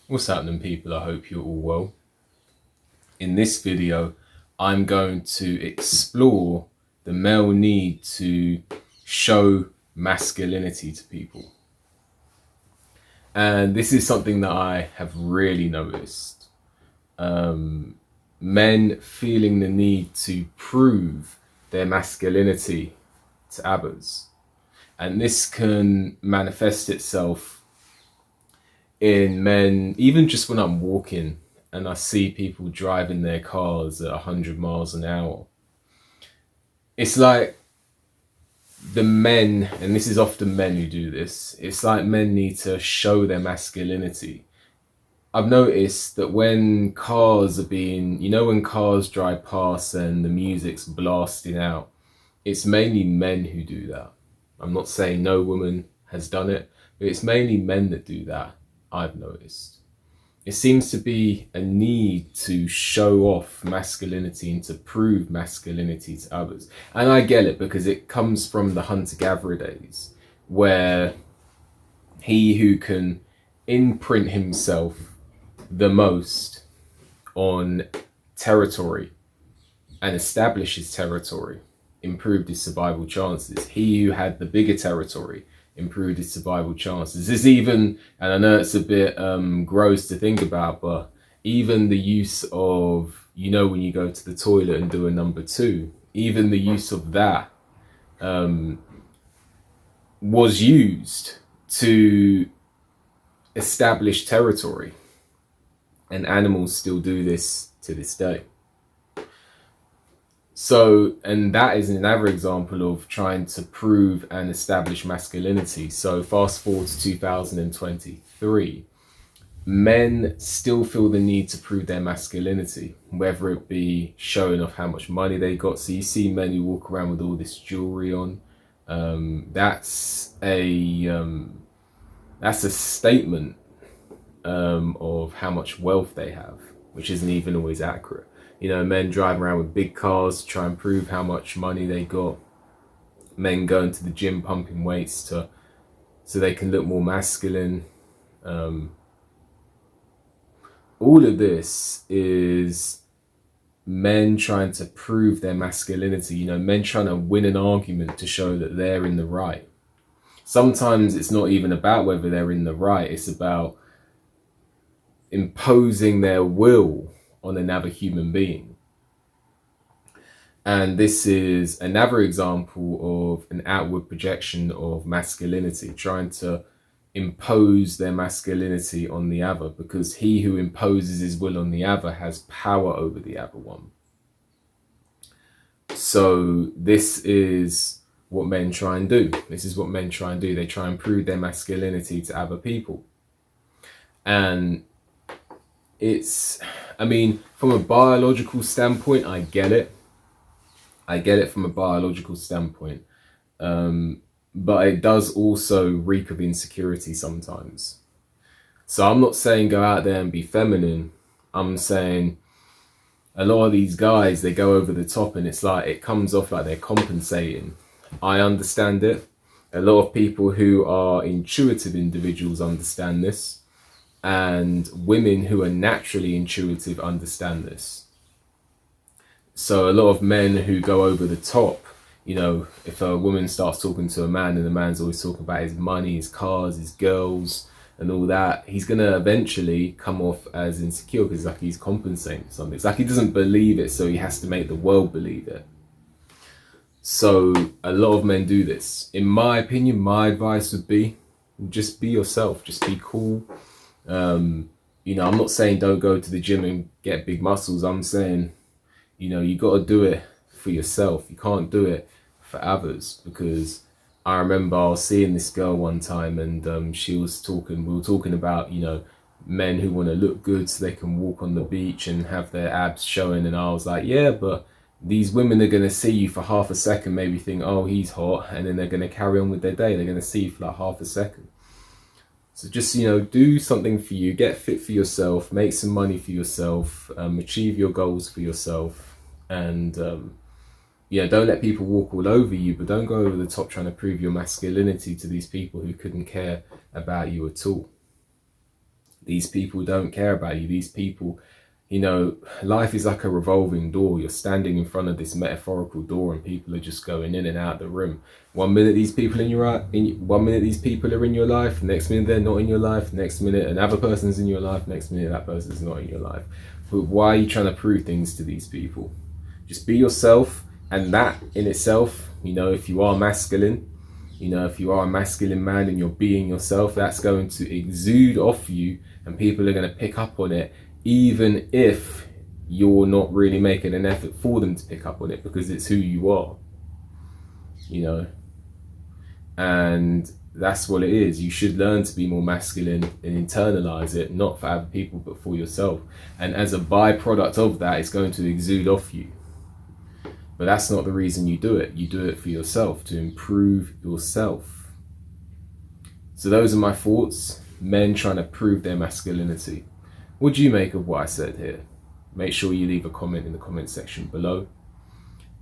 What's happening, people? I hope you're all well. In this video, I'm going to explore the male need to show masculinity to people. And this is something that I have really noticed. Men feeling the need to prove their masculinity to others. And this can manifest itself in men, even just when I'm walking and I see people driving their cars at 100 miles an hour. It's like the men, and this is often men who do this, it's like men need to show their masculinity. I've noticed that when cars are being, when cars drive past and the music's blasting out, it's mainly men who do that. I'm not saying no woman has done it, but it's mainly men that do that, I've noticed. It seems to be a need to show off masculinity and to prove masculinity to others. And I get it, because it comes from the hunter-gatherer days, where he who can imprint himself the most on territory and establish his territory improved his survival chances. He who had the bigger territory improved his survival chances. There's even, and I know it's a bit gross to think about, but even the use of, when you go to the toilet and do a number 2, even the use of that was used to establish territory. And animals still do this to this day. So, and that is another example of trying to prove and establish masculinity. So fast forward to 2023, men still feel the need to prove their masculinity, whether it be showing off how much money they got. So you see men who walk around with all this jewelry on. That's a statement of how much wealth they have, which isn't even always accurate. Men driving around with big cars to try and prove how much money they got. Men going to the gym pumping weights so they can look more masculine. All of this is men trying to prove their masculinity. Men trying to win an argument to show that they're in the right. Sometimes it's not even about whether they're in the right. It's about imposing their will on another human being. And this is another example of an outward projection of masculinity, trying to impose their masculinity on the other, because he who imposes his will on the other has power over the other one. So this is what men try and do. They try and prove their masculinity to other people. And from a biological standpoint, I get it from a biological standpoint. But it does also reek of insecurity sometimes. So I'm not saying go out there and be feminine. I'm saying a lot of these guys, they go over the top, and it's like, it comes off like they're compensating. I understand it. A lot of people who are intuitive individuals understand this. And women who are naturally intuitive understand this. So a lot of men who go over the top, if a woman starts talking to a man and the man's always talking about his money, his cars, his girls and all that, he's going to eventually come off as insecure, because it's like he's compensating for something. It's like he doesn't believe it, so he has to make the world believe it. So a lot of men do this. In my opinion, my advice would be, just be yourself, just be cool. I'm not saying don't go to the gym and get big muscles. I'm saying, you got to do it for yourself. You can't do it for others. Because I remember I was seeing this girl one time, and we were talking about, men who want to look good so they can walk on the beach and have their abs showing. And I was like, yeah, but these women are going to see you for half a second, maybe think, oh, he's hot. And then they're going to carry on with their day. They're going to see you for like half a second. So just, do something for you, get fit for yourself, make some money for yourself, achieve your goals for yourself. And, don't let people walk all over you, but don't go over the top trying to prove your masculinity to these people who couldn't care about you at all. These people don't care about you. These people, you know, life is like a revolving door. You're standing in front of this metaphorical door, and people are just going in and out of the room. 1 minute these people in your 1 minute these people are in your life. Next minute they're not in your life. Next minute another person's in your life. Next minute that person's not in your life. But why are you trying to prove things to these people? Just be yourself, and that in itself, you know, if you are masculine, you know, if you are a masculine man and you're being yourself, that's going to exude off you, and people are going to pick up on it, even if you're not really making an effort for them to pick up on it, because it's who you are, you know. And that's what it is. You should learn to be more masculine and internalize it, not for other people, but for yourself. And as a byproduct of that, it's going to exude off you. But that's not the reason you do it. You do it for yourself, to improve yourself. So those are my thoughts. Men trying to prove their masculinity. What do you make of what I said here? Make sure you leave a comment in the comment section below.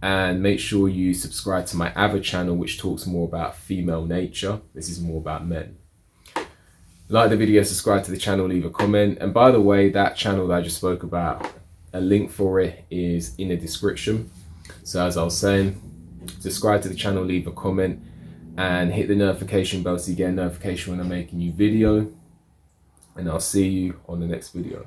And make sure you subscribe to my other channel, which talks more about female nature. This is more about men. Like the video, subscribe to the channel, leave a comment. And by the way, that channel that I just spoke about, a link for it is in the description. So as I was saying, subscribe to the channel, leave a comment, and hit the notification bell so you get a notification when I make a new video. And I'll see you on the next video.